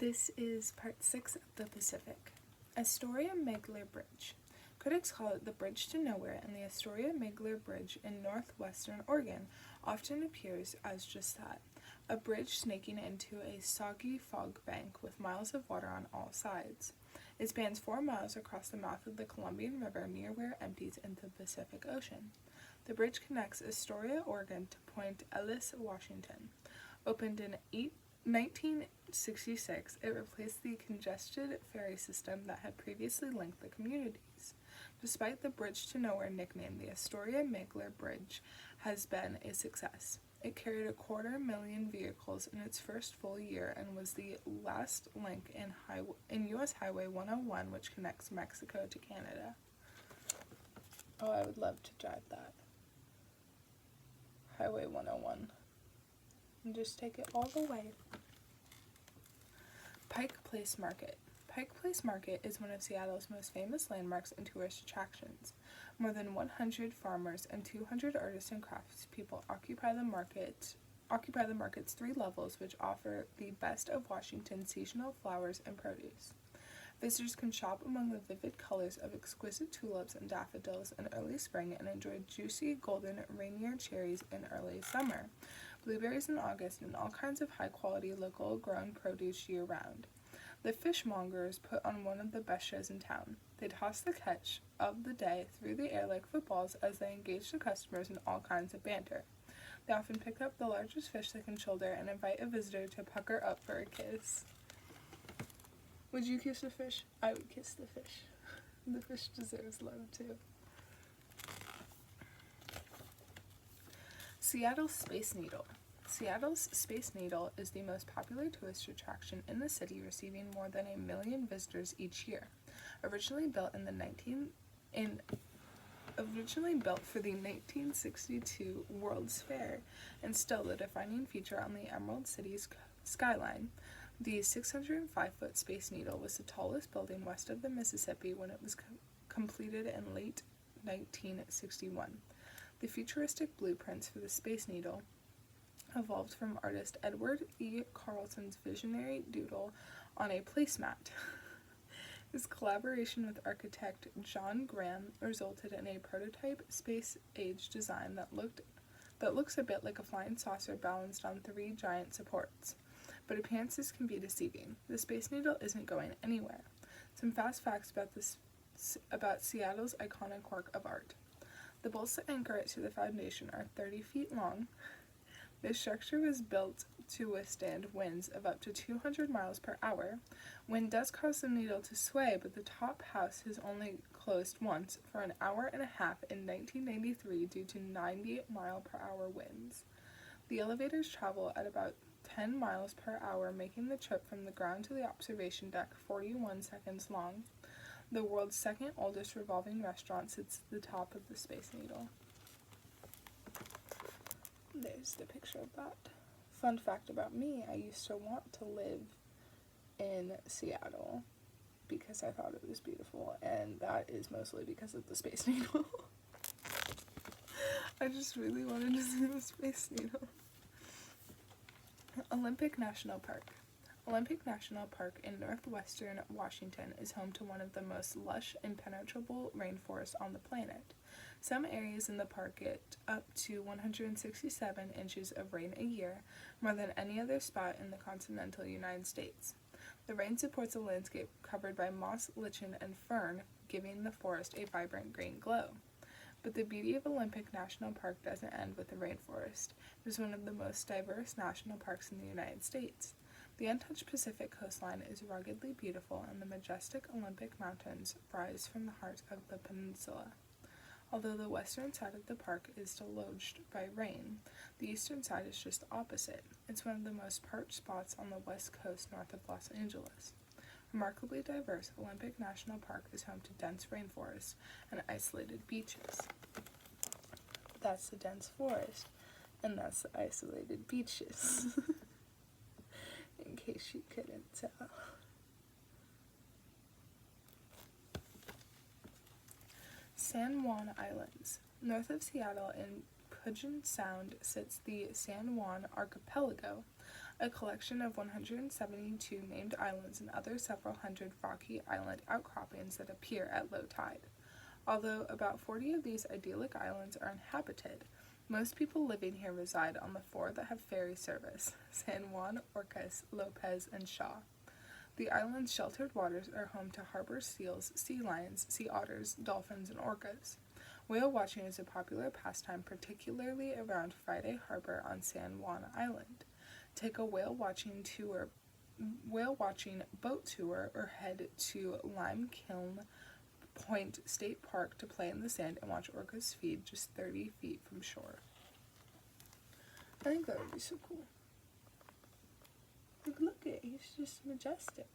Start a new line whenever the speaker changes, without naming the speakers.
This is part 6 of the Pacific. Astoria Megler Bridge. Critics call it the Bridge to Nowhere, and the Astoria Megler Bridge in northwestern Oregon often appears as just that, a bridge snaking into a soggy fog bank with miles of water on all sides. It spans 4 miles across the mouth of the Columbian River near where it empties into the Pacific Ocean. The bridge connects Astoria, Oregon to Point Ellis, Washington. Opened in 1966, it replaced the congested ferry system that had previously linked the communities. Despite the Bridge to Nowhere nickname, the Astoria Megler Bridge has been a success. It carried 250,000 vehicles in its first full year and was the last link in U.S. Highway 101, which connects Mexico to Canada. Oh, I would love to drive that. Highway 101. And just take it all the way. Pike Place Market. Pike Place Market is one of Seattle's most famous landmarks and tourist attractions. More than 100 farmers and 200 artists and craftspeople occupy the market's 3 levels, which offer the best of Washington's seasonal flowers and produce. Visitors can shop among the vivid colors of exquisite tulips and daffodils in early spring and enjoy juicy golden Rainier cherries in early summer, blueberries in August, and all kinds of high-quality local grown produce year-round. The fishmongers put on one of the best shows in town. They toss the catch of the day through the air like footballs as they engage the customers in all kinds of banter. They often pick up the largest fish they can shoulder and invite a visitor to pucker up for a kiss. Would you kiss a fish? I would kiss the fish. The fish deserves love too. Seattle Space Needle. Seattle's Space Needle is the most popular tourist attraction in the city, receiving more than 1 million visitors each year. Originally built for the 1962 World's Fair, and still the defining feature on the Emerald City's skyline, the 605-foot Space Needle was the tallest building west of the Mississippi when it was completed in late 1961. The futuristic blueprints for the Space Needle evolved from artist Edward E. Carlson's visionary doodle on a placemat. His collaboration with architect John Graham resulted in a prototype space-age design that looks a bit like a flying saucer balanced on 3 giant supports. But appearances can be deceiving. The Space Needle isn't going anywhere. Some fast facts about Seattle's iconic work of art. The bolts that anchor it to the foundation are 30 feet long. This structure was built to withstand winds of up to 200 miles per hour. Wind does cause the needle to sway, but the top house has only closed once for an hour and a half in 1993 due to 90-mile-per-hour winds. The elevators travel at about 10 miles per hour, making the trip from the ground to the observation deck 41 seconds long. The world's second oldest revolving restaurant sits at the top of the Space Needle. There's the picture of that. Fun fact about me, I used to want to live in Seattle because I thought it was beautiful, and that is mostly because of the Space Needle. I just really wanted to see the Space Needle. Olympic National Park. Olympic National Park in northwestern Washington is home to one of the most lush, impenetrable rainforests on the planet. Some areas in the park get up to 167 inches of rain a year, more than any other spot in the continental United States. The rain supports a landscape covered by moss, lichen, and fern, giving the forest a vibrant green glow. But the beauty of Olympic National Park doesn't end with the rainforest. It is one of the most diverse national parks in the United States. The untouched Pacific coastline is ruggedly beautiful, and the majestic Olympic Mountains rise from the heart of the peninsula. Although the western side of the park is deluged by rain, the eastern side is just the opposite. It's one of the most parched spots on the west coast north of Los Angeles. Remarkably diverse, Olympic National Park is home to dense rainforests and isolated beaches. That's the dense forest, and that's the isolated beaches. In case you couldn't tell. San Juan Islands. North of Seattle in Puget Sound sits the San Juan Archipelago, a collection of 172 named islands and other several hundred rocky island outcroppings that appear at low tide. Although about 40 of these idyllic islands are inhabited, most people living here reside on the 4 that have ferry service: San Juan, Orcas, Lopez, and Shaw. The island's sheltered waters are home to harbor seals, sea lions, sea otters, dolphins, and orcas. Whale watching is a popular pastime, particularly around Friday Harbor on San Juan Island. Take a whale watching boat tour, or head to Lime Kiln Point State Park to play in the sand and watch orcas feed just 30 feet from shore. I think that would be so cool. Look at it, he's just majestic.